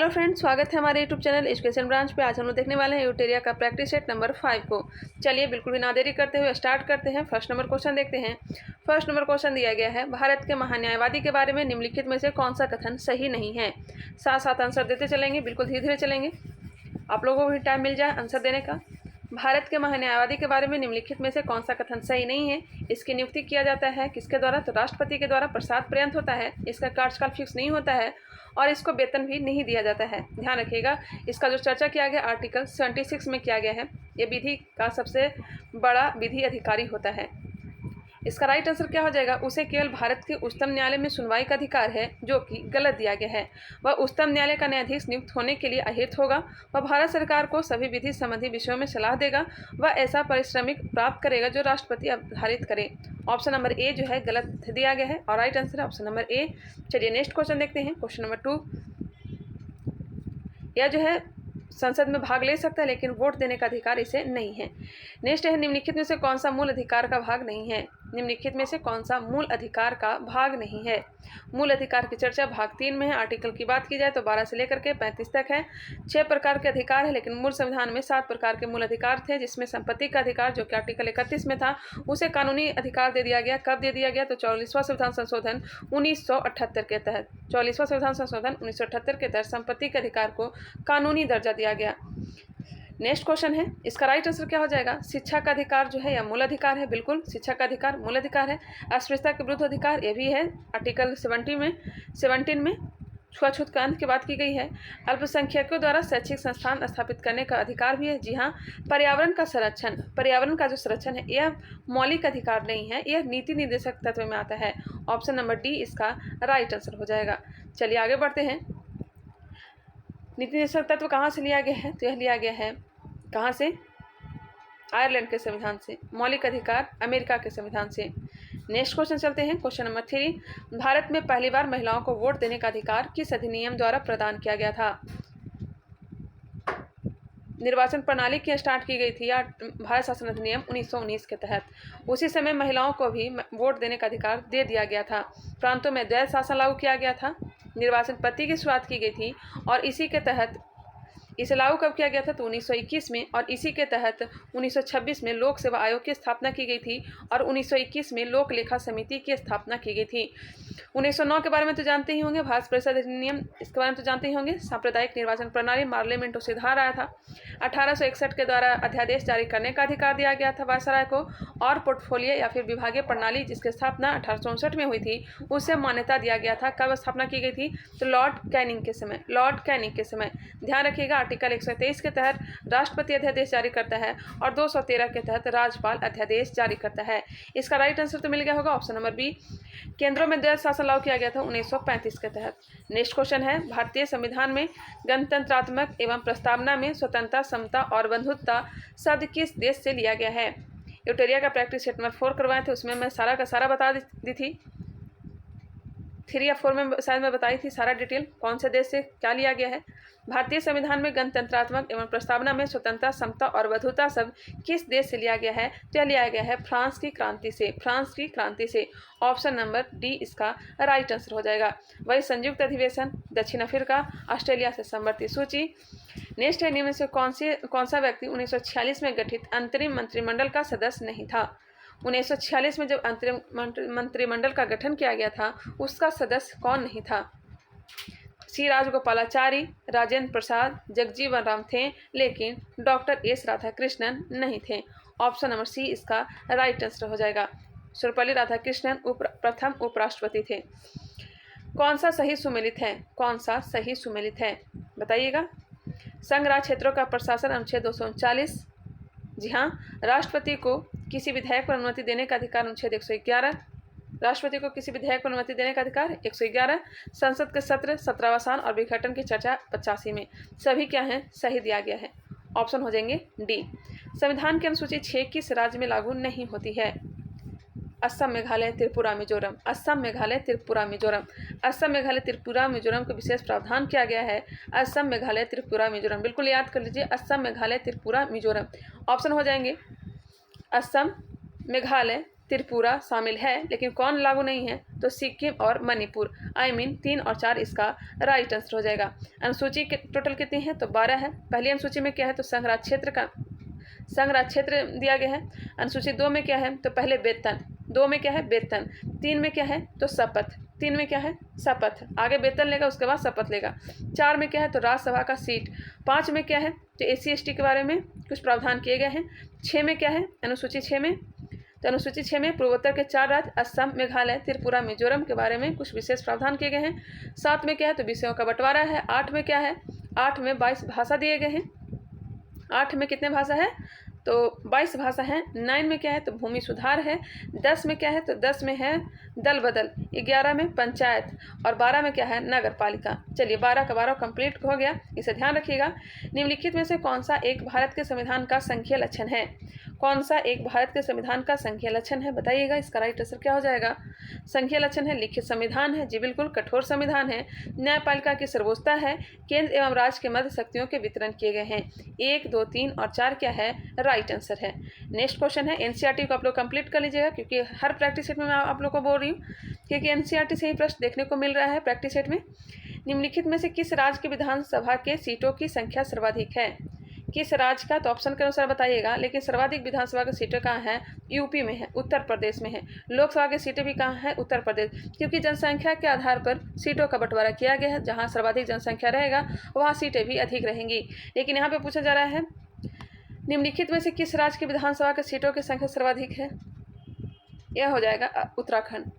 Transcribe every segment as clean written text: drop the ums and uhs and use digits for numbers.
Hello friends, स्वागत है हमारे यूट्यूब चैनल एजुकेशन ब्रांच पे। आज हम लोग देखने वाले हैं यूटेरिया का प्रैक्टिस सेट नंबर 5 को। चलिए बिल्कुल भी ना देरी करते हुए स्टार्ट करते हैं। फर्स्ट नंबर क्वेश्चन देखते हैं। फर्स्ट नंबर क्वेश्चन दिया गया है, भारत के महान्यायवादी के बारे में निम्नलिखित में से कौन सा कथन सही नहीं है। साथ साथ आंसर देते चलेंगे, बिल्कुल धीरे धीरे चलेंगे, आप लोगों को भी टाइम मिल जाए आंसर देने का। भारत के महान्यायवादी के बारे में निम्नलिखित में से कौन सा कथन सही नहीं है। इसकी नियुक्ति किया जाता है किसके द्वारा, तो राष्ट्रपति के द्वारा प्रसाद पर्यंत होता है। इसका कार्यकाल फिक्स नहीं होता है और इसको वेतन भी नहीं दिया जाता है। ध्यान रखिएगा, इसका जो चर्चा किया गया आर्टिकल 76 में किया गया है। ये विधि का सबसे बड़ा विधि अधिकारी होता है। इसका राइट आंसर क्या हो जाएगा, उसे केवल भारत के उच्चतम न्यायालय में सुनवाई का अधिकार है, जो कि गलत दिया गया है। वह उच्चतम न्यायालय का न्यायाधीश नियुक्त होने के लिए अहिर्त होगा। वह भारत सरकार को सभी विधि संबंधी विषयों में सलाह देगा। वह ऐसा पारिश्रमिक प्राप्त करेगा जो राष्ट्रपति निर्धारित करे। ऑप्शन नंबर ए जो है गलत दिया गया है और राइट आंसर है ऑप्शन नंबर ए। चलिए नेक्स्ट क्वेश्चन देखते हैं, क्वेश्चन नंबर 2। यह जो है संसद में भाग ले सकता है लेकिन वोट देने का अधिकार इसे नहीं है। नेक्स्ट है, निम्नलिखित में से कौन सा मूल अधिकार का भाग नहीं है। निम्नलिखित में से कौन सा मूल अधिकार का भाग नहीं है। मूल अधिकार की चर्चा भाग 3 में है। आर्टिकल की बात की जाए तो 12 से लेकर के 35 तक है। 6 प्रकार के अधिकार है, लेकिन मूल संविधान में 7 प्रकार के मूल अधिकार थे, जिसमें संपत्ति का अधिकार जो कि आर्टिकल 31 में था उसे कानूनी अधिकार दे दिया गया। कब दे दिया गया, तो 44वां संविधान संशोधन 1978 के तहत। 44वां संविधान संशोधन 1978 के तहत संपत्ति के अधिकार को कानूनी दर्जा दिया गया। नेक्स्ट क्वेश्चन है, इसका राइट आंसर क्या हो जाएगा। शिक्षा का अधिकार जो है यह मूल अधिकार है, बिल्कुल शिक्षा का अधिकार मूल अधिकार है। अस्पृश्यता के विरुद्ध अधिकार ये भी है, आर्टिकल 17 में छुआछूत का अंत की बात की गई है। अल्पसंख्यकों द्वारा शैक्षिक संस्थान स्थापित करने का अधिकार भी है। जी हाँ, पर्यावरण का जो संरक्षण है यह मौलिक अधिकार नहीं है, यह नीति निर्देशक तत्व में आता है। ऑप्शन नंबर डी इसका राइट आंसर हो जाएगा। चलिए आगे बढ़ते हैं। नीति निर्देशक तत्व कहाँ से लिया गया है, तो यह लिया गया है कहाँ से, आयरलैंड के संविधान से। मौलिक अधिकार अमेरिका के संविधान से। नेक्स्ट क्वेश्चन चलते हैं, क्वेश्चन नंबर 3। भारत में पहली बार महिलाओं को वोट देने का अधिकार किस अधिनियम द्वारा प्रदान किया गया था। निर्वाचन प्रणाली की स्टार्ट की गई थी या भारत शासन अधिनियम 1919 के तहत। उसी समय महिलाओं को भी वोट देने का अधिकार दे दिया गया था। प्रांतों में द्वैध शासन लागू किया गया था। निर्वाचन पद्धति की शुरुआत की गई थी और इसी के तहत इसे लागू कब किया गया था, तो 1921 में। और इसी के तहत 1926 में लोक सेवा आयोग की स्थापना की गई थी और 1921 में लोक लेखा समिति की स्थापना की गई थी। 1909 के बारे में तो जानते ही होंगे, भारत परिषद अधिनियम, इसके बारे में तो जानते ही होंगे। सांप्रदायिक निर्वाचन प्रणाली, पार्लियामेंट सुधार आया था। 1861 के द्वारा अध्यादेश जारी करने का अधिकार दिया गया था वायसराय को। और पोर्टफोलियो या फिर विभागीय प्रणाली जिसकी स्थापना 1864 में हुई थी, उसे मान्यता दिया गया था। कब स्थापना की गई थी, तो लॉर्ड कैनिंग के समय। ध्यान रखिएगा, आर्टिकल 123 के तहत राष्ट्रपति अध्यादेश जारी करता है और 213 के तहत राज्यपाल अध्यादेश जारी करता है। इसका राइट आंसर तो मिल गया होगा ऑप्शन नंबर बी। केंद्रों में द्वैध शासन लागू किया गया था 1935 के तहत। नेक्स्ट क्वेश्चन है, भारतीय संविधान में गणतंत्रात्मक एवं प्रस्तावना में स्वतंत्रता, समता और बंधुत्वता शब्द किस देश से लिया गया है। यूटेरिया का प्रैक्टिस सेट नंबर 4 करवाए थे, उसमें मैं सारा का सारा बता दी थी। 3 या 4 में शायद मैं बताई थी सारा डिटेल कौन से देश से क्या लिया गया है। भारतीय संविधान में गणतंत्रात्मक एवं प्रस्तावना में स्वतंत्रता, समता और बंधुत्वता शब्द किस देश से लिया गया है, तो यह लिया गया है फ्रांस की क्रांति से। ऑप्शन नंबर डी इसका राइट आंसर हो जाएगा। वही संयुक्त अधिवेशन, दक्षिण अफ्रीका, ऑस्ट्रेलिया से संबंधित सूची। नेक्स्ट है, निम्न में से कौन सा व्यक्ति 1946 में गठित अंतरिम मंत्रिमंडल का सदस्य नहीं था। 1946 में जब अंतरिम मंत्रिमंडल का गठन किया गया था, उसका सदस्य कौन नहीं था। सी राजगोपालाचारी, राजेंद्र प्रसाद, जगजीवन राम थे, लेकिन डॉक्टर एस राधाकृष्णन नहीं थे। ऑप्शन नंबर सी इसका राइट आंसर हो जाएगा। सर्वपल्ली राधाकृष्णन प्रथम उपराष्ट्रपति थे। कौन सा सही सुमेलित है, बताइएगा। संघ राज्य क्षेत्रों का प्रशासन अनुच्छेद 239। जी हाँ, राष्ट्रपति को किसी विधेयक पर अनुमति देने का अधिकार अनुच्छेद 111। राष्ट्रपति को किसी विधेयक पर अनुमति देने का अधिकार 111। संसद के सत्र, सत्रावसान और विघटन की चर्चा 85 में। सभी क्या हैं, सही दिया गया है। ऑप्शन हो जाएंगे डी। संविधान की अनुसूची 6 किस राज्य में लागू नहीं होती है। असम, मेघालय, त्रिपुरा, मिजोरम। असम, मेघालय, त्रिपुरा, मिजोरम को विशेष प्रावधान किया गया है। असम, मेघालय, त्रिपुरा, मिजोरम, बिल्कुल याद कर लीजिए। असम, मेघालय, त्रिपुरा, मिजोरम। ऑप्शन हो जाएंगे असम, मेघालय, त्रिपुरा शामिल है, लेकिन कौन लागू नहीं है? तो सिक्किम और मणिपुर। आई मीन 3 और 4 इसका राइट आंसर हो जाएगा। अनुसूची के टोटल कितनी है? तो 12 है। पहली अनुसूची में क्या है? तो संघ राज क्षेत्र दिया गया है। अनुसूची 2 में क्या है? तो पहले वेतन, 2 में क्या है? वेतन। 3 में क्या है? तो शपथ, 3 में क्या है? शपथ। आगे वेतन लेगा, उसके बाद शपथ लेगा। 4 में क्या है? तो राज्यसभा का सीट। 5 में क्या है? तो SC/ST के बारे में कुछ प्रावधान किए गए हैं। 6 में क्या है? अनुसूची 6 में, तो अनुसूची 6 में पूर्वोत्तर के 4 राज्य असम, मेघालय, त्रिपुरा, मिजोरम के बारे में कुछ विशेष प्रावधान किए गए हैं। 7 में क्या है? तो विषयों का बंटवारा है। 8 में क्या है? 8 में 22 भाषा दिए गए हैं। 8 में कितने भाषा है? तो 22 भाषा है। 9 में क्या है? तो भूमि सुधार है। 10 में क्या है? तो 10 में है दल बदल। 11 में पंचायत और 12 में क्या है? नगर पालिका। चलिए 12 का 12 कंप्लीट हो गया, इसे ध्यान रखिएगा। निम्नलिखित में से कौन सा एक भारत के संविधान का संघीय लक्षण है? कौन सा एक भारत के संविधान का संघीय लक्षण है? बताइएगा, इसका राइट आंसर क्या हो जाएगा? संघीय लक्षण है लिखित संविधान है। जी बिल्कुल, कठोर संविधान है। न्यायपालिका की सर्वोच्चता है। केंद्र एवं राज्य के मध्य शक्तियों के वितरण किए गए हैं। 1, 2, 3 और 4 क्या है? राइट आंसर है। नेक्स्ट क्वेश्चन है, NCERT को आप लोग कंप्लीट कर लीजिएगा, क्योंकि हर प्रैक्टिस सेट में मैं आप लोग को बोल रही हूँ, क्योंकि NCERT से ही प्रश्न देखने को मिल रहा है प्रैक्टिस सेट में। निम्नलिखित में से किस राज्य की विधानसभा के सीटों की संख्या सर्वाधिक है? किस राज्य का? तो ऑप्शन के अनुसार बताइएगा, लेकिन सर्वाधिक विधानसभा की सीटें कहाँ हैं? यूपी में है, उत्तर प्रदेश में है। लोकसभा की सीटें भी कहाँ हैं? उत्तर प्रदेश, क्योंकि जनसंख्या के आधार पर सीटों का बंटवारा किया गया है। जहाँ सर्वाधिक जनसंख्या रहेगा वहाँ सीटें भी अधिक रहेंगी। लेकिन यहाँ पे पूछा जा रहा है, निम्नलिखित में से किस राज्य की विधानसभा के सीटों की संख्या सर्वाधिक है? यह हो जाएगा उत्तराखंड।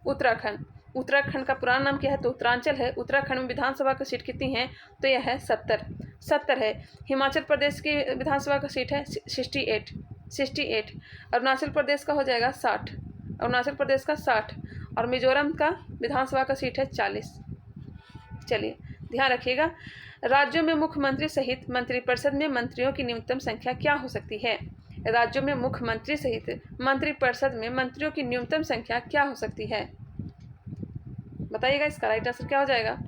उत्तराखंड का पुराना नाम क्या है? तो उत्तरांचल है। उत्तराखंड में विधानसभा की सीट कितनी है? तो यह है 70 है। हिमाचल प्रदेश की विधानसभा का सीट है 68। अरुणाचल प्रदेश का हो जाएगा 60 और मिजोरम का विधानसभा का सीट है 40। चलिए ध्यान रखिएगा, राज्यों में मुख्यमंत्री सहित मंत्रिपरिषद में मंत्रियों की न्यूनतम संख्या क्या हो सकती है? राज्यों में मुख्यमंत्री सहित मंत्रिपरिषद में मंत्रियों की न्यूनतम संख्या क्या हो सकती है? बताइएगा, इसका राइट आंसर क्या हो जाएगा?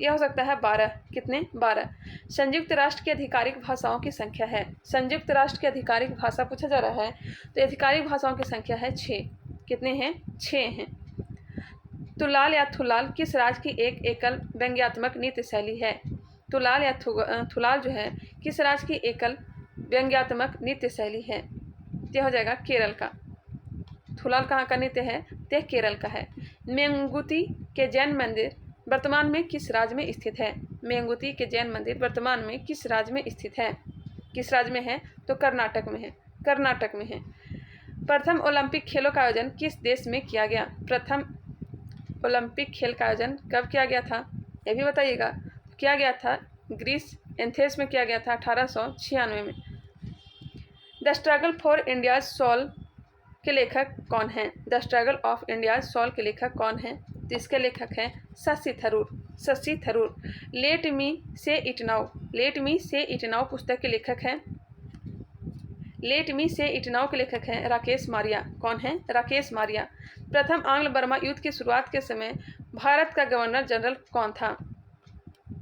यह हो सकता है 12। कितने? 12। संयुक्त राष्ट्र की आधिकारिक भाषाओं की संख्या है। संयुक्त राष्ट्र की आधिकारिक भाषा पूछा जा रहा है, तो आधिकारिक भाषाओं की संख्या है 6। कितने हैं? 6 हैं। तुलाल या थुलाल किस राज्य की एक एकल व्यंग्यात्मक नृत्य शैली है? तुलाल या थुलाल जो है किस राज्य की एकल व्यंग्यात्मक नृत्य शैली है? यह हो जाएगा केरल का। थुलाल कहाँ का नृत्य है? यह केरल का है। मेंगुती के जैन मंदिर वर्तमान में किस राज्य में स्थित है? मेंगुती के जैन मंदिर वर्तमान में किस राज्य में स्थित है? किस राज्य में है? तो कर्नाटक में है। कर्नाटक में है। प्रथम ओलंपिक खेलों का आयोजन किस देश में किया गया? प्रथम ओलंपिक खेल का आयोजन कब किया गया था? यह भी बताइएगा। किया गया था ग्रीस, एथेंस में किया गया था 1896 में। The struggle for India's soul के लेखक कौन हैं? The struggle of India's soul के लेखक कौन हैं? तो इसके लेखक हैं शशि थरूर। लेट मी से इट नाउ पुस्तक के लेखक हैं। लेट मी से इट नाउ के लेखक हैं राकेश मारिया। कौन है? राकेश मारिया। प्रथम आंग्ल बर्मा युद्ध की शुरुआत के समय भारत का गवर्नर जनरल कौन था?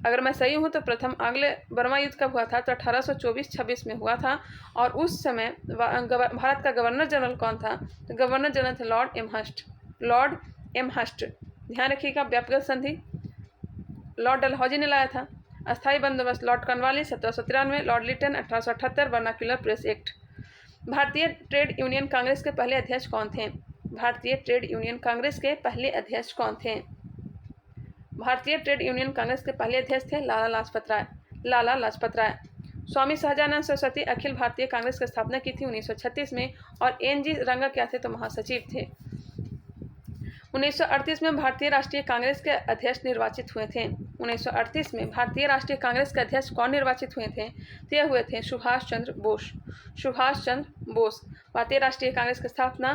अगर मैं सही हूँ तो प्रथम आंग्ल बर्मा युद्ध कब हुआ था? तो 1824-26 में हुआ था। और उस समय भारत का गवर्नर जनरल कौन था? तो गवर्नर जनरल थे लॉर्ड एम हस्ट। ध्यान रखिएगा, व्यापक संधि लॉर्ड डलहौजी ने लाया था। अस्थायी बंदोबस्त Lord Cornwallis 1793, Lord Lytton 1878, vernacular press act. भारतीय ट्रेड यूनियन कांग्रेस के पहले अध्यक्ष कौन थे? भारतीय ट्रेड यूनियन कांग्रेस के पहले अध्यक्ष कौन थे? भारतीय ट्रेड यूनियन कांग्रेस के पहले अध्यक्ष थे लाला लाजपत राय। स्वामी सहजानंद सरस्वती अखिल भारतीय कांग्रेस की स्थापना की थी 1936 में और NG रंगा क्या थे? तो महासचिव थे। 1938 में भारतीय राष्ट्रीय कांग्रेस के अध्यक्ष निर्वाचित हुए थे। 1938 में भारतीय राष्ट्रीय कांग्रेस के अध्यक्ष कौन निर्वाचित हुए थे? तय हुए थे सुभाष चंद्र बोस। भारतीय राष्ट्रीय कांग्रेस की स्थापना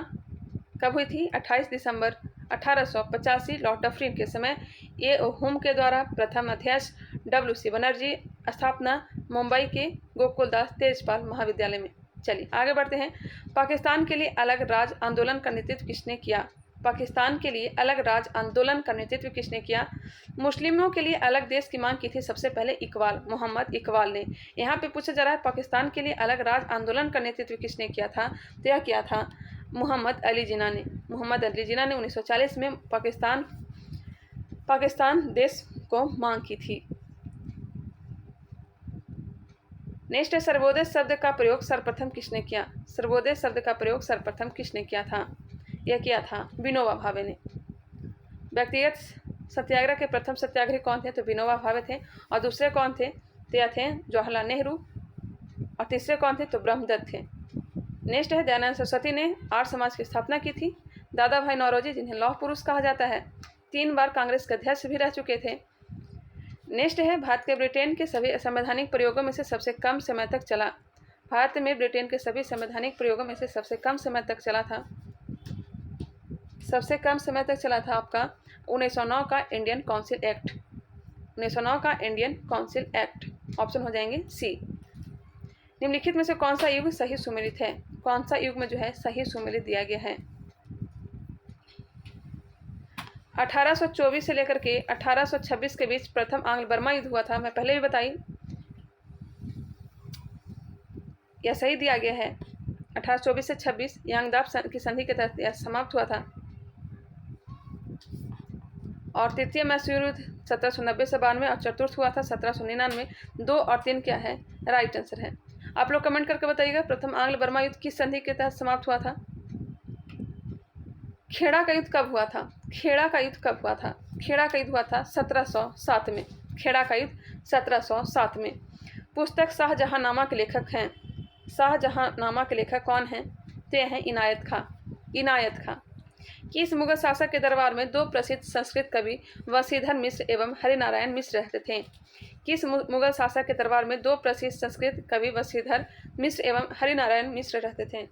कब हुई थी? 28 दिसंबर 1885 लॉर्ड डफरिन के समय। ए हुम के द्वारा प्रथम अध्यक्ष WC बनर्जी। स्थापना मुंबई के गोकुलदास तेजपाल महाविद्यालय में। चलिए आगे बढ़ते हैं। पाकिस्तान के लिए अलग राज्य आंदोलन का नेतृत्व किसने किया? पाकिस्तान के लिए अलग राज्य आंदोलन का नेतृत्व किसने किया? मुस्लिमों के लिए अलग देश की मांग की थी सबसे पहले मोहम्मद इकबाल ने। यहाँ पे पूछा जा रहा है पाकिस्तान के लिए अलग राज्य आंदोलन का नेतृत्व किसने किया था? तो यह किया था मोहम्मद अली जिन्ना ने। मोहम्मद अली जिन्ना ने 1940 में पाकिस्तान देश को मांग की थी। नेक्स्ट है सर्वोदय शब्द का प्रयोग सर्वप्रथम किसने किया? सर्वोदय शब्द का प्रयोग सर्वप्रथम किसने किया था? यह किया था विनोबा भावे ने। व्यक्तिगत सत्याग्रह के प्रथम सत्याग्रही कौन थे? तो विनोबा भावे थे। और दूसरे कौन थे? तो यह थे जवाहरलाल नेहरू। और तीसरे कौन थे? तो ब्रह्मदत्त थे। नेक्स्ट है दयानंद सरस्वती ने आर्य समाज की स्थापना की थी। दादा भाई नौरोजी जिन्हें लौह पुरुष कहा जाता है, 3 बार कांग्रेस के अध्यक्ष भी रह चुके थे। नेक्स्ट है भारत के ब्रिटेन के सभी संवैधानिक प्रयोगों में से सबसे कम समय तक चला। भारत में ब्रिटेन के सभी संवैधानिक प्रयोगों में से सबसे कम समय तक चला था। सबसे कम समय तक चला था आपका 1909 का इंडियन काउंसिल एक्ट। 1909 का इंडियन काउंसिल एक्ट। ऑप्शन हो जाएंगे सी। निम्नलिखित में से कौन सा युग सही सुमेलित है? कौन सा युग में जो है सही सुमेलित दिया गया है? 1824 से लेकर के 1826 के बीच प्रथम आंग्ल बर्मा युद्ध हुआ था। मैं पहले भी बताई, यह सही दिया गया है। 1824 से 26 यांगदाब की संधि के तहत यह समाप्त हुआ था। और तृतीय मैसूर युद्ध 1790 से 92 और चतुर्थ हुआ था 1799। 2 और 3 क्या है? राइट आंसर है। आप लोग कमेंट करके बताइएगा प्रथम आंग्ल बर्मा युद्ध किस संधि के तहत समाप्त हुआ था? खेड़ा का युद्ध कब हुआ था? खेड़ा का युद्ध कब हुआ था? खेड़ा का युद्ध हुआ था 1707 में। खेड़ा का युद्ध 1707 में। पुस्तक शाहजहांनामा के लेखक हैं। शाहजहांनामा के लेखक कौन हैं? ते हैं इनायत खां। इनायत खां। किस मुगल शासक के दरबार में 2 प्रसिद्ध संस्कृत कवि वसीधर मिश्र एवं हरिनारायण मिश्र रहते थे? किस मुगल शासक के दरबार में 2 प्रसिद्ध संस्कृत कवि वसीधर मिश्र एवं हरिनारायण मिश्र रहते थे?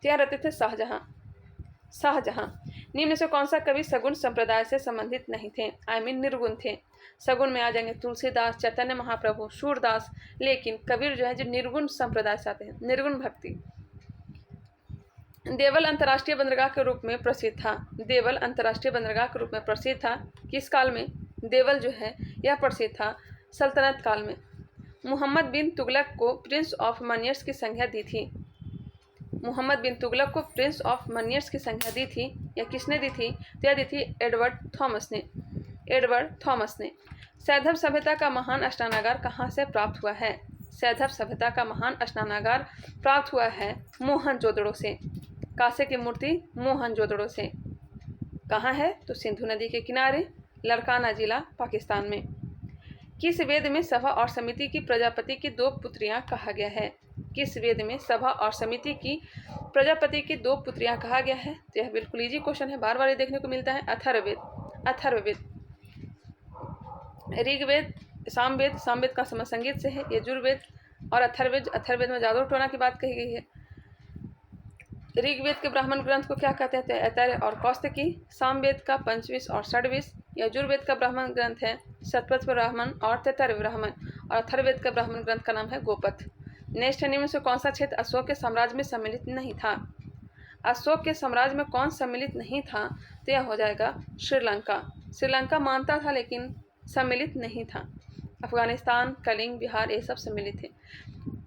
क्या रहते थे? शाहजहां। शाहजहां। निम्न से कौन सा कवि सगुण संप्रदाय से संबंधित नहीं थे? निर्गुण थे। सगुण में आ जाएंगे तुलसीदास, चैतन्य महाप्रभु, सूरदास। लेकिन कबीर जो है जो निर्गुण संप्रदाय से आते हैं, निर्गुण भक्ति। देवल अंतर्राष्ट्रीय बंदरगाह के रूप में प्रसिद्ध था। देवल अंतर्राष्ट्रीय बंदरगाह के रूप में प्रसिद्ध था किस काल में? देवल जो है यह प्रसिद्ध था सल्तनत काल में। मोहम्मद बिन तुगलक को प्रिंस ऑफ मनियर्स की संज्ञा दी थी। मोहम्मद बिन तुगलक को प्रिंस ऑफ मनियर्स की संज्ञा दी थी। यह किसने दी थी? तो यह दी थी एडवर्ड थॉमस ने। एडवर्ड थॉमस ने। सैंधव सभ्यता का महान स्नानागार कहाँ से प्राप्त हुआ है? सैंधव सभ्यता का महान स्नानागार प्राप्त हुआ है मोहनजोदड़ो से। कांसे की मूर्ति मोहनजोदड़ो से। कहाँ है? तो सिंधु नदी के किनारे, लड़काना जिला, पाकिस्तान में। किस वेद में सभा और समिति की प्रजापति की 2 पुत्रियां कहा गया है? किस वेद में सभा और समिति की प्रजापति की 2 पुत्रियां कहा गया है? तो यह बिल्कुल इजी क्वेश्चन है, बार बार ये देखने को मिलता है। अथर्ववेद। अथर्ववेद। ऋग्वेद, सामवेद, सामवेद का संबंध संगीत से है। यजुर्वेद और अथर्ववेद, अथर्ववेद में जादू टोना की बात कही गई है। ऋग्वेद के ब्राह्मण ग्रंथ को क्या कहते हैं? ऐतरेय और कौस्तुकी। सामवेद का पंचविश और षड्विश। यजुर्वेद का ब्राह्मण ग्रंथ है शतपथ ब्राह्मण और तैतरय ब्राह्मण। और अथर्ववेद का ब्राह्मण ग्रंथ का नाम है गोपथ। नेक्स्ट है, निम्न से कौन सा क्षेत्र अशोक के साम्राज्य में सम्मिलित नहीं था? अशोक के साम्राज्य में कौन सम्मिलित नहीं था? तो यह हो जाएगा श्रीलंका। श्रीलंका मानता था लेकिन सम्मिलित नहीं था। अफगानिस्तान, कलिंग, बिहार ये सब सम्मिलित थे।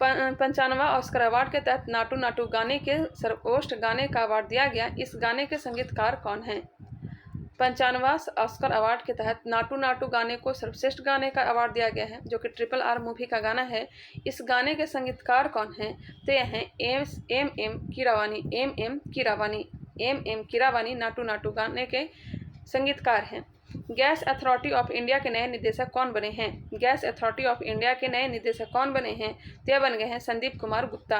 95वां ऑस्कर अवार्ड के तहत नाटू नाटू गाने के सर्वोत्कृष्ट गाने का अवार्ड दिया गया। इस गाने के संगीतकार कौन हैं? 95वां ऑस्कर अवार्ड के तहत नाटू नाटू गाने को सर्वश्रेष्ठ गाने का अवार्ड दिया गया है, जो कि RRR मूवी का गाना है। इस गाने के संगीतकार कौन हैं? तो यह हैं एम कीरावानी। एम कीरावानी नाटू नाटू गाने के संगीतकार हैं। गैस अथॉरिटी ऑफ इंडिया के नए निदेशक कौन बने हैं? गैस अथॉरिटी ऑफ इंडिया के नए निदेशक कौन बने हैं? तो बन गए हैं संदीप कुमार गुप्ता।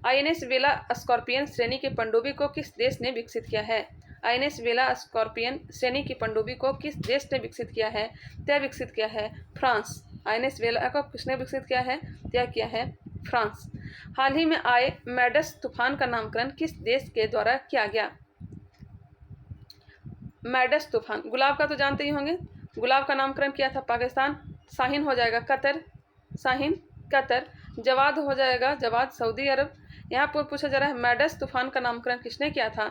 INS वेला स्कॉर्पियन श्रेणी की पनडुब्बी को किस देश ने विकसित किया है? INS वेला स्कॉर्पियन श्रेणी की पनडुब्बी को किस देश ने विकसित किया है? तो विकसित किया है फ्रांस। INS वेला को किसने विकसित किया है? तो किया है फ्रांस। हाल ही में आए मैडस तूफान का नामकरण किस देश के द्वारा किया गया? मैडस तूफान। गुलाब का तो जानते ही होंगे, गुलाब का नामकरण किया था पाकिस्तान। शाहीन हो जाएगा कतर। शाहीन कतर। जवाद हो जाएगा जवाद सऊदी अरब। यहाँ पर पूछा जा रहा है मैडस तूफान का नामकरण किसने किया था?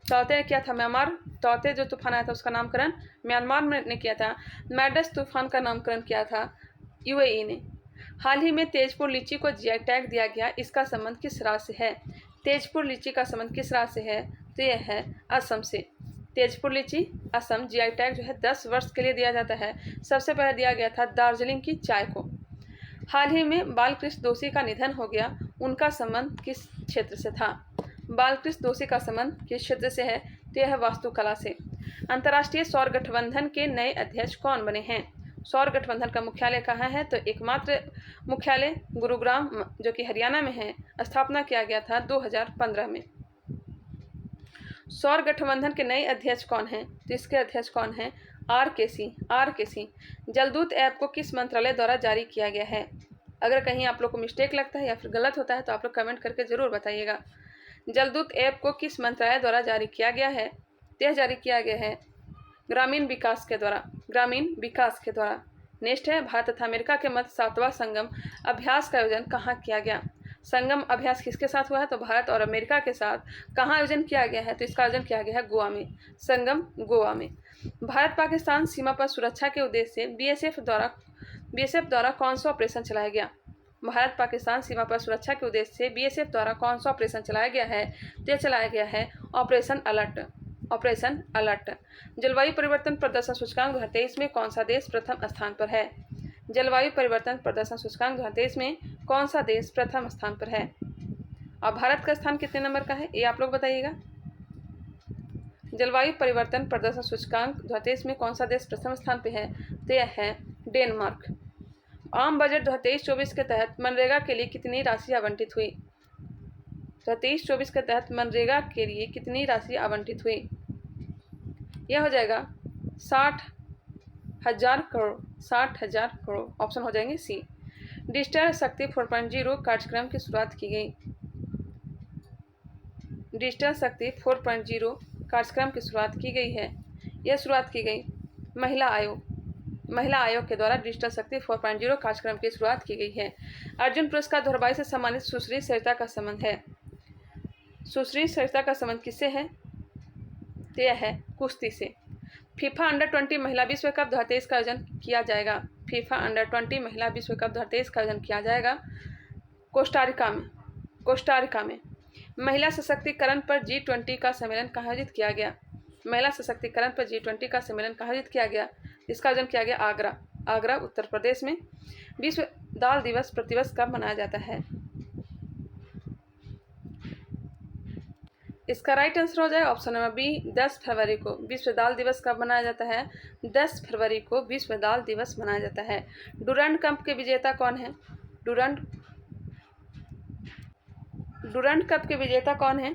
तौते ने किया था म्यांमार। तौते जो तूफान आया था उसका नामकरण म्यांमार ने किया था। मैडस तूफान का नामकरण किया था UAE ने। हाल ही में तेजपुर लीची को GI टैग दिया गया, इसका संबंध किस राज्य से है? तेजपुर लीची का संबंध किस राज्य से है? तो यह है असम से। तेजपुर लीची असम जीआई टैग जो है 10 वर्ष के लिए दिया जाता है। सबसे पहले दिया गया था दार्जिलिंग की चाय को। हाल ही में बालकृष्ण दोषी का निधन हो गया, उनका संबंध किस क्षेत्र से था? बालकृष्ण दोषी का संबंध किस क्षेत्र से है? तो यह है वास्तुकला से। अंतर्राष्ट्रीय सौर गठबंधन के नए अध्यक्ष कौन बने हैं? सौर गठबंधन का मुख्यालय कहाँ है? तो एकमात्र मुख्यालय गुरुग्राम जो कि हरियाणा में है, स्थापना किया गया था 2015 में। सौर गठबंधन के नए अध्यक्ष कौन हैं? तो इसके अध्यक्ष कौन हैं? आर के सी। जलदूत ऐप को किस मंत्रालय द्वारा जारी किया गया है? अगर कहीं आप लोग को मिस्टेक लगता है या फिर गलत होता है तो आप लोग कमेंट करके ज़रूर बताइएगा। जलदूत ऐप को किस मंत्रालय द्वारा जारी किया गया है? यह जारी किया गया है ग्रामीण विकास के द्वारा। नेक्स्ट है, भारत तथा अमेरिका के मध्य 7वां संगम अभ्यास का आयोजन कहाँ किया गया? संगम अभ्यास किसके साथ हुआ है? तो भारत और अमेरिका के साथ कहाँ आयोजन किया गया है? तो इसका आयोजन किया गया है गोवा में। संगम गोवा में। भारत पाकिस्तान सीमा पर सुरक्षा के उद्देश्य से बीएसएफ द्वारा कौन सा ऑपरेशन चलाया गया? भारत पाकिस्तान सीमा पर सुरक्षा के उद्देश्य से बीएसएफ द्वारा कौन सा ऑपरेशन चलाया गया है? तो यह चलाया गया है ऑपरेशन अलर्ट। जलवायु परिवर्तन प्रदर्शन सूचकांक 2023 में कौन सा देश प्रथम स्थान पर है? जलवायु परिवर्तन प्रदर्शन सूचकांक 2023 में कौन सा देश प्रथम स्थान पर है? और भारत का स्थान कितने नंबर का है, ये आप लोग बताइएगा। जलवायु परिवर्तन प्रदर्शन सूचकांक 2023 में कौन सा देश प्रथम स्थान पर है? तो यह है डेनमार्क। आम बजट 2023-24 के तहत मनरेगा के लिए कितनी राशि आवंटित हुई? 2023-24 के तहत मनरेगा के लिए कितनी राशि आवंटित हुई? यह हो जाएगा 60,000 करोड़। ऑप्शन हो जाएंगे सी। डिजिटल शक्ति 4.0 कार्यक्रम की शुरुआत की गई। डिजिटल शक्ति 4.0 कार्यक्रम की शुरुआत की गई है। यह शुरुआत की गई महिला आयोग के द्वारा डिजिटल शक्ति 4.0 कार्यक्रम की शुरुआत की गई है। अर्जुन पुरस्कार 2022 से सम्मानित सुश्री सरिता का संबंध है। सुश्री सरिता का संबंध किससे है? तो यह है कुश्ती से। फीफा अंडर-20 महिला विश्व कप 2023 का आयोजन किया जाएगा। फीफा अंडर-20 महिला विश्व कप 2023 का आयोजन किया जाएगा कोस्टारिका में। महिला सशक्तिकरण पर G20 का सम्मेलन कहाँ आयोजित किया गया? महिला सशक्तिकरण पर G20 का सम्मेलन कहाँ आयोजित किया गया? इसका आयोजन किया गया आगरा उत्तर प्रदेश में। विश्व दाल दिवस प्रतिवर्ष कब मनाया जाता है? इसका राइट आंसर हो जाएगा ऑप्शन नंबर बी, 10 फरवरी को। विश्व दाल दिवस कब मनाया जाता है? 10 फरवरी को विश्व दाल दिवस मनाया जाता है। डुरंड कप के विजेता कौन है? डुरंड कप के विजेता कौन है?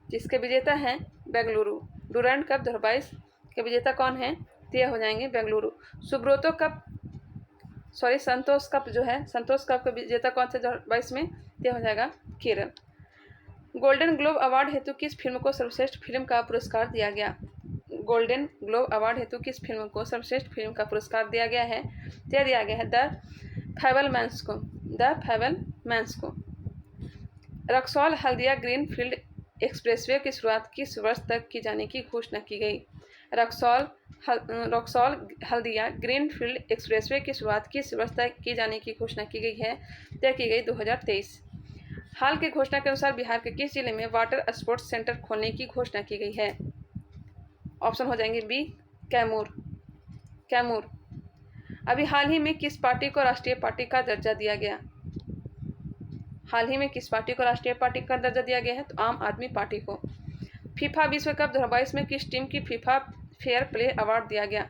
जिसके विजेता हैं बेंगलुरु। डुरंड कप 2022 के विजेता कौन है? तो यह हो जाएंगे बेंगलुरु। संतोष कप के विजेता कौन थे 2022 में? यह हो जाएगा केरल। गोल्डन ग्लोब अवार्ड हेतु किस फिल्म को सर्वश्रेष्ठ फिल्म का पुरस्कार दिया गया? गोल्डन ग्लोब अवार्ड हेतु किस फिल्म को सर्वश्रेष्ठ फिल्म का पुरस्कार दिया गया है? यह दिया गया है द फैबलमैन्स को। रक्सौल हल्दिया ग्रीनफील्ड एक्सप्रेसवे की शुरुआत किस वर्ष तक की जाने की घोषणा की गई? रक्सौल हल्दिया ग्रीनफील्ड एक्सप्रेसवे की शुरुआत किस वर्ष तक की जाने की घोषणा की गई है? तय की गई 2023। हाल की घोषणा के अनुसार बिहार के किस जिले में वाटर स्पोर्ट्स सेंटर खोलने की घोषणा की गई है? ऑप्शन हो जाएंगे बी, कैमूर। अभी हाल ही में किस पार्टी को राष्ट्रीय पार्टी का दर्जा दिया गया? हाल ही में किस पार्टी को राष्ट्रीय पार्टी का दर्जा दिया गया है? तो आम आदमी पार्टी को। फीफा विश्व कप 2022 में किस टीम की फीफा फेयर प्ले अवार्ड दिया गया?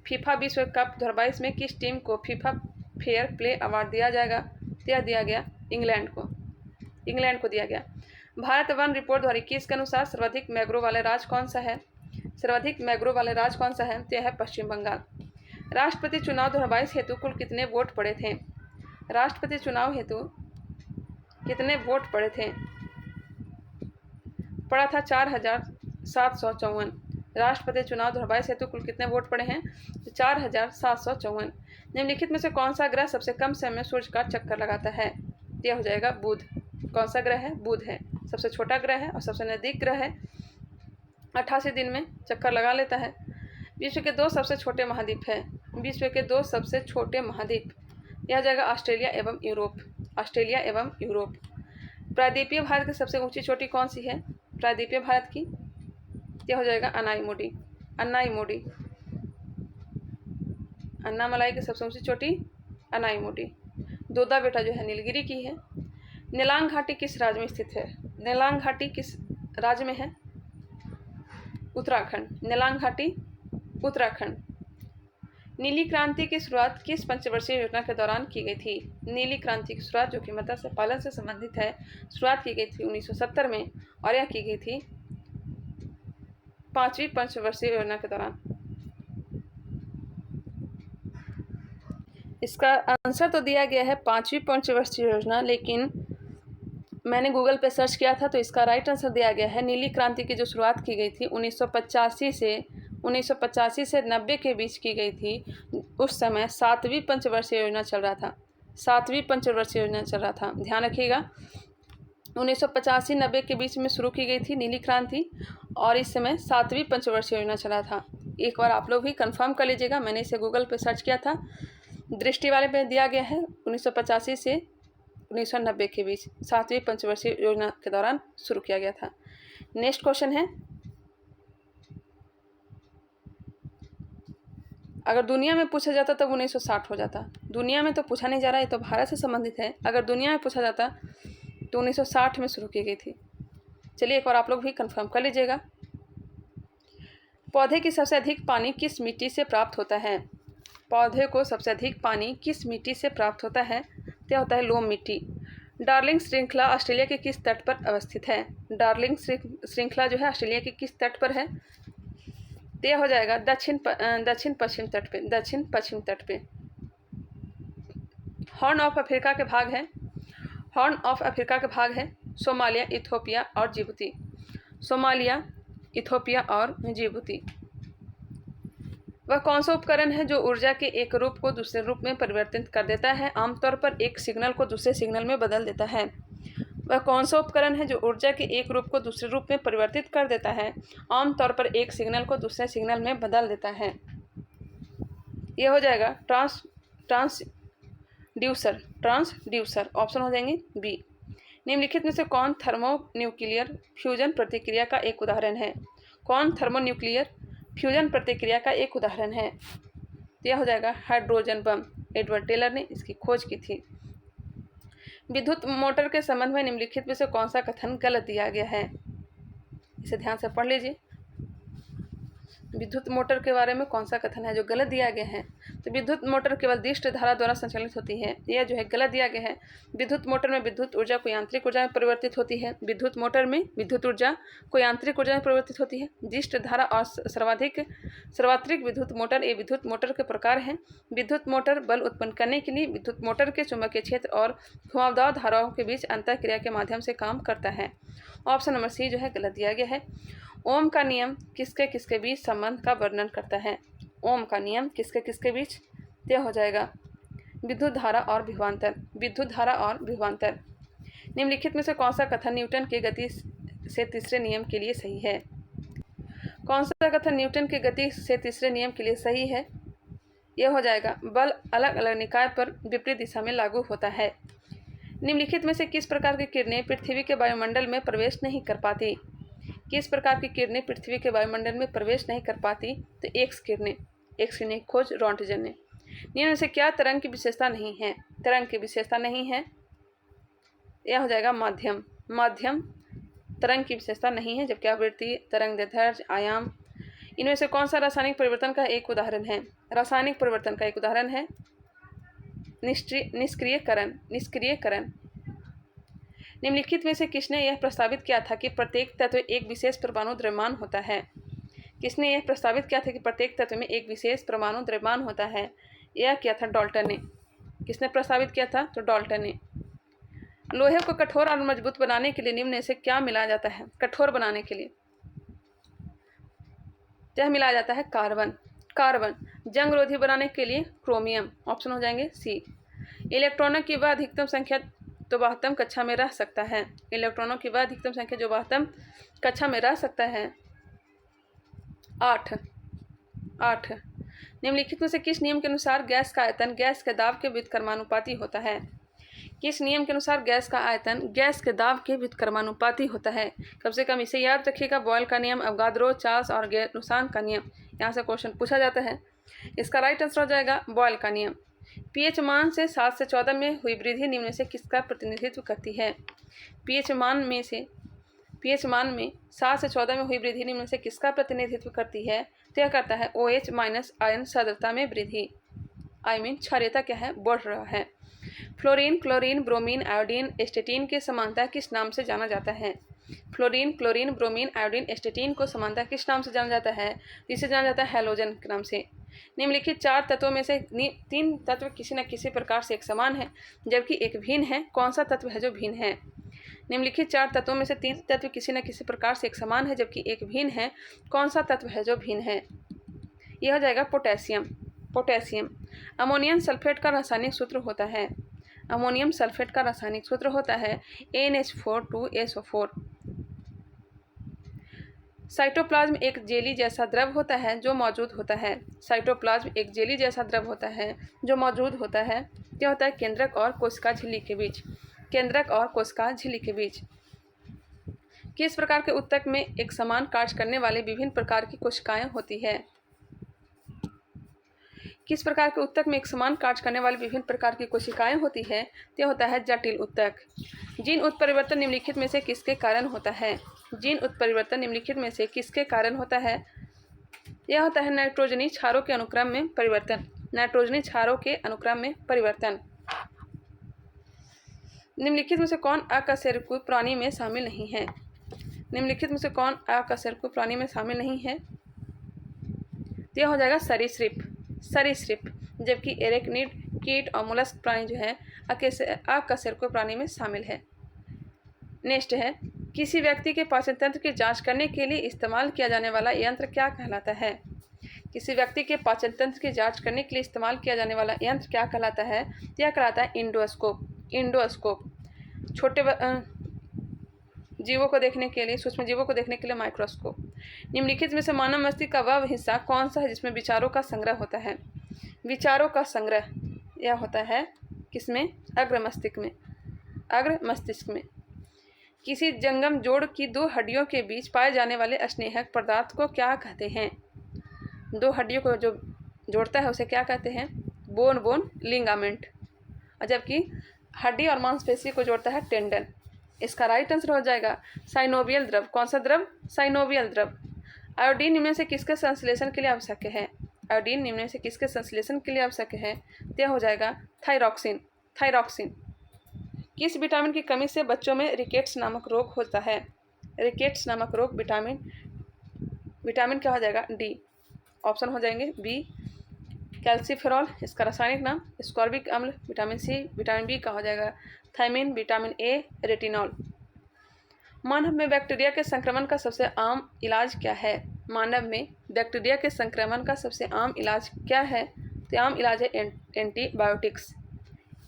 फीफा विश्व कप 2022 में किस टीम को फीफा फेयर प्ले अवार्ड दिया जाएगा? यह दिया गया इंग्लैंड को दिया गया। भारत वन रिपोर्ट 2021 के अनुसार सर्वाधिक मैंग्रोव वाले राज्य कौन सा है? सर्वाधिक मैंग्रोव वाले राज्य कौन सा है? तो यह है पश्चिम बंगाल। राष्ट्रपति चुनाव 2022 हेतु कुल कितने वोट पड़े थे? राष्ट्रपति चुनाव हेतु कितने वोट पड़े थे? पड़ा था 4,754। राष्ट्रपति चुनाव 2022 हेतु कुल कितने वोट पड़े हैं? तो 4,754। निम्नलिखित में से कौन सा ग्रह सबसे कम समय में सूर्य का चक्कर लगाता है? यह हो जाएगा बुध। कौन सा ग्रह है? बुध है। सबसे छोटा ग्रह है और सबसे नज़दीक ग्रह है। 88 दिन में चक्कर लगा लेता है। विश्व के दो सबसे छोटे महाद्वीप है। यह हो जाएगा ऑस्ट्रेलिया एवं यूरोप। प्रायद्वीपीय भारत की सबसे ऊंची चोटी कौन सी है? प्रायद्वीपीय भारत की यह हो जाएगा अनाईमुडी। अनाईमुडी, अन्नामलाई की सबसे ऊंची चोटी अनाईमुडी। दोदा बेटा जो है नीलगिरी की है। नीलांग घाटी किस राज्य में स्थित है? नीलांग घाटी किस राज्य में है? उत्तराखंड। नीलांग घाटी उत्तराखंड। नीली क्रांति की शुरुआत किस पंचवर्षीय योजना के दौरान की गई थी? नीली क्रांति की शुरुआत, जो कि मत्स्य पालन से संबंधित है, शुरुआत की गई थी 1970 में और यह की गई थी 5वीं पंचवर्षीय योजना के दौरान। इसका आंसर तो दिया गया है 5वीं पंचवर्षीय योजना, लेकिन मैंने गूगल पे सर्च किया था तो इसका राइट आंसर दिया गया है नीली क्रांति की जो शुरुआत की गई थी 1985 से 90 के बीच की गई थी। उस समय 7वीं पंचवर्षीय योजना चल रहा था। 7वीं पंचवर्षीय योजना चल रहा था, ध्यान रखिएगा। 1985-90 के बीच में शुरू की गई थी नीली क्रांति और इस समय 7वीं पंचवर्षीय योजना चल रहा था। एक बार आप लोग भी कंफर्म कर लीजिएगा, मैंने इसे गूगल पे सर्च किया था। दृष्टि वाले पे दिया गया है 1985 से 1990 के बीच 7वीं पंचवर्षीय योजना के दौरान शुरू किया गया था। नेक्स्ट क्वेश्चन है, अगर दुनिया में पूछा जाता तब 1960 हो जाता। दुनिया में तो पूछा नहीं जा रहा है, तो भारत से संबंधित है। अगर दुनिया में पूछा जाता तो 1960 में शुरू की गई थी। चलिए एक बार आप लोग भी कंफर्म कर लीजिएगा। पौधे की सबसे अधिक पानी किस मिट्टी से प्राप्त होता है? पौधे को सबसे अधिक पानी किस मिट्टी से प्राप्त होता है? यह होता है लोम मिट्टी। डार्लिंग श्रृंखला ऑस्ट्रेलिया के किस तट पर अवस्थित है? डार्लिंग श्रृंखला जो है ऑस्ट्रेलिया के किस तट पर है? यह हो जाएगा दक्षिण पश्चिम तट पे। दक्षिण पश्चिम तट पे। हॉर्न ऑफ अफ्रीका के भाग है। हॉर्न ऑफ अफ्रीका के भाग है सोमालिया, इथोपिया और जिबूती। सोमालिया, इथोपिया और जिबूती। वह कौन सा उपकरण है जो ऊर्जा के एक रूप को दूसरे रूप में परिवर्तित कर देता है? आमतौर पर एक सिग्नल को दूसरे सिग्नल में बदल देता है। वह कौन सा उपकरण है जो ऊर्जा के एक रूप को दूसरे रूप में परिवर्तित कर देता है? आमतौर पर एक सिग्नल को दूसरे सिग्नल में बदल देता है। यह हो जाएगा ट्रांसड्यूसर। ऑप्शन हो जाएंगे बी। निम्नलिखित में से कौन थर्मोन्यूक्लियर फ्यूजन प्रतिक्रिया का एक उदाहरण है? कौन थर्मोन्यूक्लियर फ्यूजन प्रतिक्रिया का एक उदाहरण है? यह हो जाएगा हाइड्रोजन बम। एडवर्ड टेलर ने इसकी खोज की थी। विद्युत मोटर के संबंध में निम्नलिखित में से कौन सा कथन गलत दिया गया है? इसे ध्यान से पढ़ लीजिए। विद्युत मोटर के बारे में कौन सा कथन है जो गलत दिया गया है? तो विद्युत मोटर केवल दिष्ट धारा द्वारा संचालित होती है, यह जो है गलत दिया गया है। विद्युत मोटर में विद्युत ऊर्जा को यांत्रिक ऊर्जा में परिवर्तित होती है। विद्युत मोटर में विद्युत ऊर्जा को यांत्रिक ऊर्जा में परिवर्तित होती है। दिष्ट धारा और सर्वात्रिक विद्युत मोटर ये विद्युत मोटर के प्रकार हैं। विद्युत मोटर बल उत्पन्न करने के लिए विद्युत मोटर के चुंबकीय क्षेत्र और घुमावदार धाराओं के बीच अंतःक्रिया के माध्यम से काम करता है। ऑप्शन नंबर सी जो है गलत दिया गया है। ओम का नियम किसके किसके बीच संबंध का वर्णन करता है? ओम का नियम किसके किसके बीच? यह हो जाएगा विद्युत धारा और विभवांतर। विद्युत धारा और विभवांतर। निम्नलिखित में से कौन सा कथन न्यूटन के गति से तीसरे नियम के लिए सही है? कौन सा कथन न्यूटन के गति से तीसरे नियम के लिए सही है? यह हो जाएगा बल अलग अलग निकाय पर विपरीत दिशा में लागू होता है। निम्नलिखित में से किस प्रकार की किरणें पृथ्वी के वायुमंडल में प्रवेश नहीं कर पाती? किस प्रकार की किरणें पृथ्वी के वायुमंडल में प्रवेश नहीं कर पाती? तो एक्स किरणें। एक्स किरणें खोज रॉन्टजन ने। निम्न में से क्या तरंग की विशेषता नहीं है? तरंग की विशेषता नहीं है, यह हो जाएगा माध्यम। माध्यम तरंग की विशेषता नहीं है, जबकि आवृत्ति, तरंग दैर्ध्य, आयाम, इनमें से कौन सा रासायनिक परिवर्तन का एक उदाहरण है? रासायनिक परिवर्तन का एक उदाहरण है निष्क्रियकरण। निम्नलिखित में से किसने यह प्रस्तावित किया था कि प्रत्येक तत्व एक विशेष परमाणु द्रव्यमान होता है? किसने यह प्रस्तावित किया था कि प्रत्येक तत्व में एक विशेष परमाणु द्रव्यमान होता है? यह किया था डाल्टन ने। किसने प्रस्तावित किया था? तो डाल्टन ने। लोहे को कठोर और मजबूत बनाने के लिए निम्न में से क्या मिलाया जाता है? कठोर बनाने के लिए यह मिलाया जाता है कार्बन। जंग रोधी बनाने के लिए क्रोमियम। ऑप्शन हो जाएंगे सी। इलेक्ट्रॉनों की वह अधिकतम संख्या तो 72 कक्षा में रह सकता है। इलेक्ट्रॉनों की वह अधिकतम संख्या जो 72 कक्षा में रह सकता है 8। निम्नलिखित में से किस नियम के अनुसार गैस का आयतन गैस के दाब के व्युत्क्रमानुपाती होता है? किस नियम के अनुसार गैस का आयतन गैस के दाब के व्युत्क्रमानुपाती होता है? कम से कम इसे याद रखिएगा, बॉयल का नियम, अवगाद्रो, चार्ल्स और गेर्नुसान का नियम। यहाँ से क्वेश्चन पूछा जाता है। इसका राइट आंसर हो जाएगा बॉयल का नियम। पीएच मान से 7 से 14 में हुई वृद्धि निम्न में से किसका प्रतिनिधित्व करती है? पीएच मान में 7 से 14 में हुई वृद्धि निम्न में से किसका प्रतिनिधित्व करती है? तो यह करता है OH माइनस आयन सांद्रता में वृद्धि, क्षारीयता क्या है? बढ़ रहा है। फ्लोरीन, क्लोरीन, ब्रोमीन, आयोडीन, एस्टेटीन की समानता किस नाम से जाना जाता है? फ्लोरीन, क्लोरीन, ब्रोमीन, आयोडीन, एस्टेटीन को समानता किस नाम से जाना जाता है? जिसे जाना जाता है हैलोजन के नाम से। निम्नलिखित 4 तत्वों में से 3 तत्व किसी न किसी प्रकार से एक समान है जबकि एक भिन्न है। कौन सा तत्व है जो भिन्न है? निम्नलिखित 4 तत्वों में से 3 तत्व किसी न किसी प्रकार से एक समान है जबकि एक भिन्न है। कौन सा तत्व है जो भिन्न है? यह हो जाएगा पोटेशियम। पोटेशियम। अमोनियम सल्फेट का रासायनिक सूत्र होता है। अमोनियम सल्फेट का रासायनिक सूत्र होता है NH4 2SO4। साइटोप्लाज्म एक जेली जैसा द्रव होता है जो मौजूद होता है। साइटोप्लाज्म एक जेली जैसा द्रव होता है जो मौजूद होता है। क्या होता है? केंद्रक और कोशिका झिल्ली के बीच। केंद्रक और कोशिका झिल्ली के बीच। किस प्रकार के ऊतक में एक समान कार्य करने वाले विभिन्न प्रकार की कोशिकाएं होती है? किस प्रकार के ऊतक में एक समान कार्य करने वाली विभिन्न प्रकार की कोशिकाएं होती है? तो होता है जटिल ऊतक। जीन उत्परिवर्तन निम्नलिखित में से किसके कारण होता है? जीन उत्परिवर्तन निम्नलिखित में से किसके कारण होता है? यह होता है नाइट्रोजनी क्षारों के अनुक्रम में परिवर्तन। नाइट्रोजनी क्षारों के अनुक्रम में परिवर्तन। निम्नलिखित में से कौन अकशेरुकी प्राणी में शामिल नहीं है? निम्नलिखित में से कौन अकशेरुकी प्राणी में शामिल नहीं है? तो यह हो जाएगा सरीसृप। सरीसृप। जबकि एरेक्निड, कीट और मोलस्क प्राणी जो है अकशेरुकी प्राणी में शामिल है। नेक्स्ट है, किसी व्यक्ति के पाचन तंत्र की जांच करने के लिए इस्तेमाल किया जाने वाला यंत्र क्या कहलाता है? किसी व्यक्ति के पाचन तंत्र की जांच करने के लिए इस्तेमाल किया जाने वाला यंत्र क्या कहलाता है? यह कहलाता है इंडोस्कोप। इंडोस्कोप। छोटे जीवों को देखने के लिए, सूक्ष्म जीवों को देखने के लिए माइक्रोस्कोप। निम्नलिखित में से मानव मस्तिष्क का वह हिस्सा कौन सा है जिसमें विचारों का संग्रह होता है? विचारों का संग्रह यह होता है किसमें? अग्र मस्तिष्क में। अग्र मस्तिष्क में। किसी जंगम जोड़ की 2 हड्डियों के बीच पाए जाने वाले स्नेहक पदार्थ को क्या कहते हैं? 2 हड्डियों को जो जोड़ता है उसे क्या कहते हैं? Bone bone ligament. जबकि हड्डी और मांसपेशी को जोड़ता है टेंडन। इसका राइट आंसर हो जाएगा साइनोवियल द्रव। कौन सा द्रव? साइनोवियल द्रव। आयोडीन निम्न में से किसके संश्लेषण के लिए आवश्यक है? आयोडीन निम्न में से किसके संश्लेषण के लिए आवश्यक है? यह हो जाएगा थायरॉक्सिन। थायरॉक्सिन। किस विटामिन की कमी से बच्चों में रिकेट्स नामक रोग होता है? रिकेट्स नामक रोग विटामिन क्या हो जाएगा? डी। ऑप्शन हो जाएंगे बी कैल्सीफेरॉल, इसका रासायनिक नाम स्कॉर्बिक अम्ल। विटामिन सी, विटामिन बी का हो जाएगा थायमिन, विटामिन ए रेटिनॉल। मानव में बैक्टीरिया के संक्रमण का सबसे आम इलाज क्या है? मानव में बैक्टीरिया के संक्रमण का सबसे आम इलाज क्या है? तो आम इलाज है एंटीबायोटिक्स।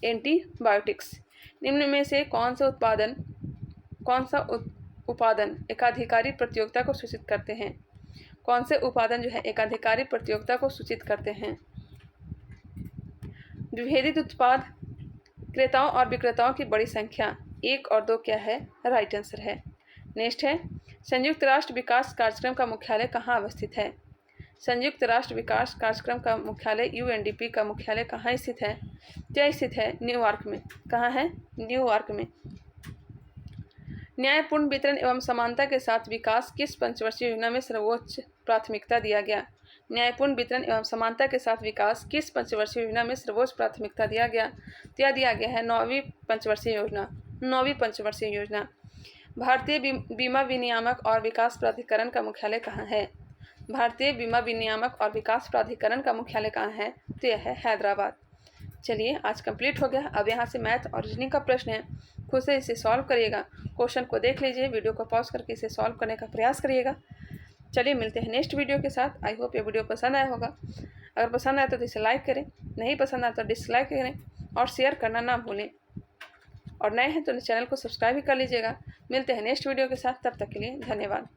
एंटीबायोटिक्स। निम्न में से कौन सा उपादान एकाधिकारी प्रतियोगिता को सूचित करते हैं? कौन से उपादान जो है एकाधिकारी प्रतियोगिता को सूचित करते हैं? विभेदित उत्पाद, क्रेताओं और विक्रेताओं की बड़ी संख्या, 1 और 2 क्या है? राइट आंसर है। नेक्स्ट है, संयुक्त राष्ट्र विकास कार्यक्रम का मुख्यालय कहाँ अवस्थित है? संयुक्त राष्ट्र विकास कार्यक्रम का मुख्यालय UNDP का मुख्यालय कहाँ स्थित है? क्या स्थित है? न्यूयॉर्क में। कहाँ है? न्यूयॉर्क में। न्यायपूर्ण वितरण एवं समानता के साथ विकास किस पंचवर्षीय योजना में सर्वोच्च प्राथमिकता दिया गया? न्यायपूर्ण वितरण एवं समानता के साथ विकास किस पंचवर्षीय योजना में सर्वोच्च प्राथमिकता दिया गया? तो दिया गया है 9वीं पंचवर्षीय योजना। 9वीं पंचवर्षीय योजना। भारतीय बीमा विनियामक और विकास प्राधिकरण का मुख्यालय कहाँ है? भारतीय बीमा विनियामक और विकास प्राधिकरण का मुख्यालय कहाँ है? तो यह है हैदराबाद। चलिए आज कंप्लीट हो गया। अब यहाँ से मैथ और रीजनिंग का प्रश्न है, खुद से इसे सॉल्व करिएगा। क्वेश्चन को देख लीजिए, वीडियो को पॉज करके इसे सॉल्व करने का प्रयास करिएगा। चलिए मिलते हैं नेक्स्ट वीडियो के साथ। आई होप ये वीडियो पसंद आया होगा। अगर पसंद आया तो इसे लाइक करें, नहीं पसंद आया तो डिसलाइक करें और शेयर करना ना भूलें। और नए हैं तो चैनल को सब्सक्राइब भी कर लीजिएगा। मिलते हैं नेक्स्ट वीडियो के साथ, तब तक के लिए धन्यवाद।